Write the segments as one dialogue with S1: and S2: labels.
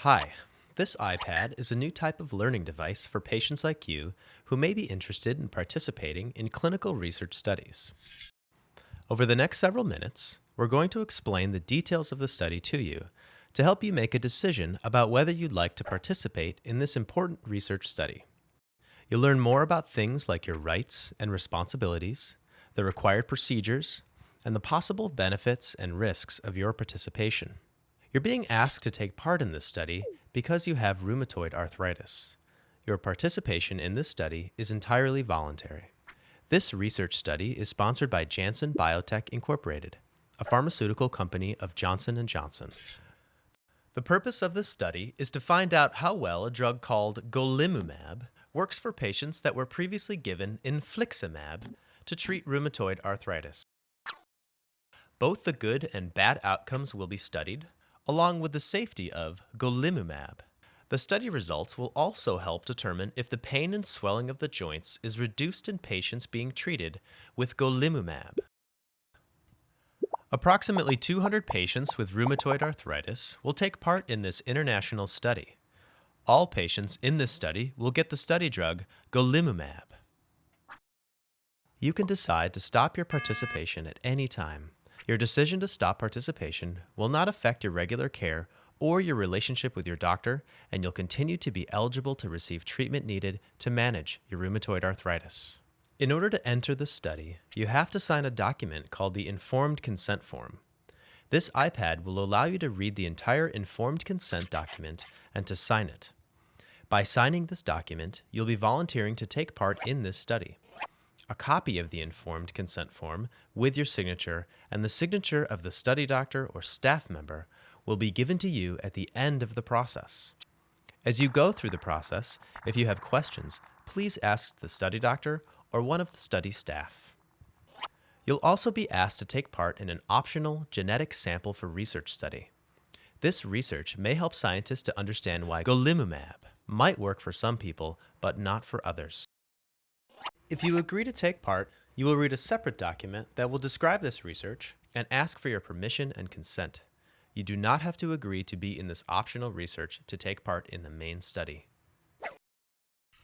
S1: Hi, this iPad is a new type of learning device for patients like you who may be interested in participating in clinical research studies. Over the next several minutes, we're going to explain the details of the study to you to help you make a decision about whether you'd like to participate in this important research study. You'll learn more about things like your rights and responsibilities, the required procedures, and the possible benefits and risks of your participation. You're being asked to take part in this study because you have rheumatoid arthritis. Your participation in this study is entirely voluntary. This research study is sponsored by Janssen Biotech Incorporated, a pharmaceutical company of Johnson & Johnson. The purpose of this study is to find out how well a drug called golimumab works for patients that were previously given infliximab to treat rheumatoid arthritis. Both the good and bad outcomes will be studied, along with the safety of golimumab. The study results will also help determine if the pain and swelling of the joints is reduced in patients being treated with golimumab. Approximately 200 patients with rheumatoid arthritis will take part in this international study. All patients in this study will get the study drug golimumab. You can decide to stop your participation at any time. Your decision to stop participation will not affect your regular care or your relationship with your doctor, and you'll continue to be eligible to receive treatment needed to manage your rheumatoid arthritis. In order to enter the study, you have to sign a document called the Informed Consent Form. This iPad will allow you to read the entire informed consent document and to sign it. By signing this document, you'll be volunteering to take part in this study. A copy of the informed consent form with your signature and the signature of the study doctor or staff member will be given to you at the end of the process. As you go through the process, if you have questions, please ask the study doctor or one of the study staff. You'll also be asked to take part in an optional genetic sample for research study. This research may help scientists to understand why golimumab might work for some people but not for others. If you agree to take part, you will read a separate document that will describe this research and ask for your permission and consent. You do not have to agree to be in this optional research to take part in the main study.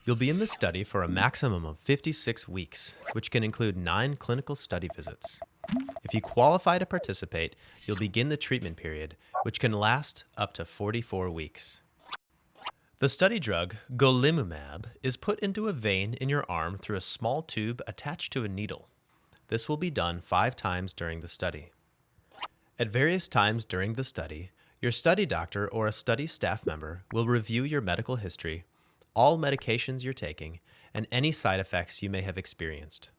S1: You'll be in the study for a maximum of 56 weeks, which can include 9 clinical study visits. If you qualify to participate, you'll begin the treatment period, which can last up to 44 weeks. The study drug, golimumab, is put into a vein in your arm through a small tube attached to a needle. This will be done 5 times during the study. At various times during the study, your study doctor or a study staff member will review your medical history, all medications you're taking, and any side effects you may have experienced.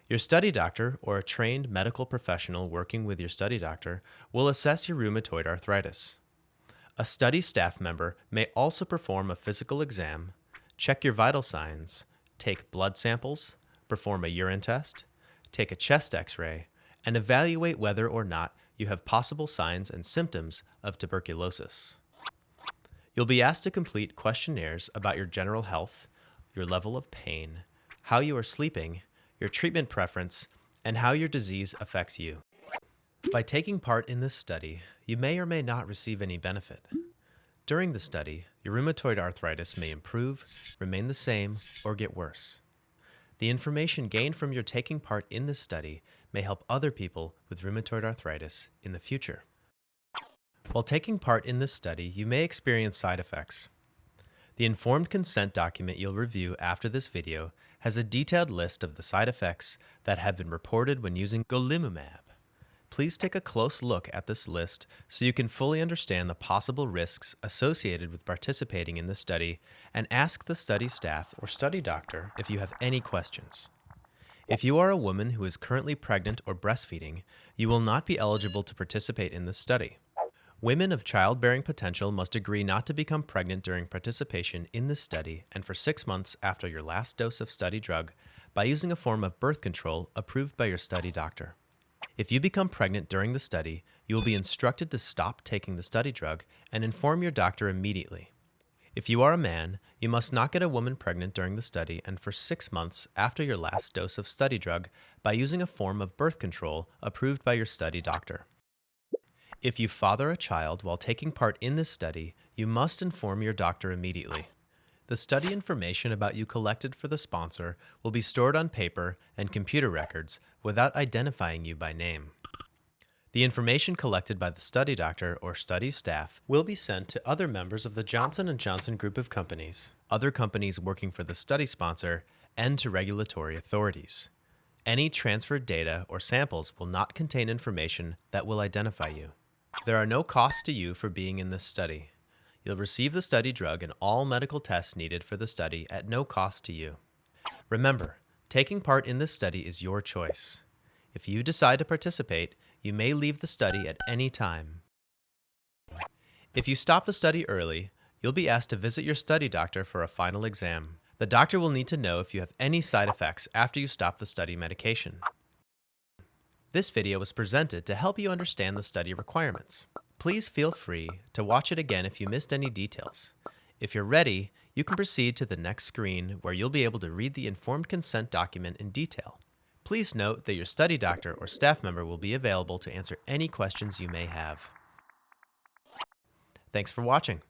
S1: Your study doctor or a trained medical professional working with your study doctor will assess your rheumatoid arthritis. A study staff member may also perform a physical exam, check your vital signs, take blood samples, perform a urine test, take a chest x-ray, and evaluate whether or not you have possible signs and symptoms of tuberculosis. You'll be asked to complete questionnaires about your general health, your level of pain, how you are sleeping, your treatment preference, and how your disease affects you. By taking part in this study, you may or may not receive any benefit. During the study, your rheumatoid arthritis may improve, remain the same, or get worse. The information gained from your taking part in this study may help other people with rheumatoid arthritis in the future. While taking part in this study, you may experience side effects. The informed consent document you'll review after this video has a detailed list of the side effects that have been reported when using golimumab. Please take a close look at this list so you can fully understand the possible risks associated with participating in the study and ask the study staff or study doctor if you have any questions. If you are a woman who is currently pregnant or breastfeeding, you will not be eligible to participate in this study. Women of childbearing potential must agree not to become pregnant during participation in this study and for 6 months after your last dose of study drug by using a form of birth control approved by your study doctor. If you become pregnant during the study, you will be instructed to stop taking the study drug and inform your doctor immediately. If you are a man, you must not get a woman pregnant during the study and for 6 months after your last dose of study drug by using a form of birth control approved by your study doctor. If you father a child while taking part in this study, you must inform your doctor immediately. The study information about you collected for the sponsor will be stored on paper and computer records without identifying you by name. The information collected by the study doctor or study staff will be sent to other members of the Johnson & Johnson group of companies, other companies working for the study sponsor, and to regulatory authorities. Any transferred data or samples will not contain information that will identify you. There are no costs to you for being in this study. You'll receive the study drug and all medical tests needed for the study at no cost to you. Remember, taking part in this study is your choice. If you decide to participate, you may leave the study at any time. If you stop the study early, you'll be asked to visit your study doctor for a final exam. The doctor will need to know if you have any side effects after you stop the study medication. This video was presented to help you understand the study requirements. Please feel free to watch it again if you missed any details. If you're ready, you can proceed to the next screen where you'll be able to read the informed consent document in detail. Please note that your study doctor or staff member will be available to answer any questions you may have. Thanks for watching.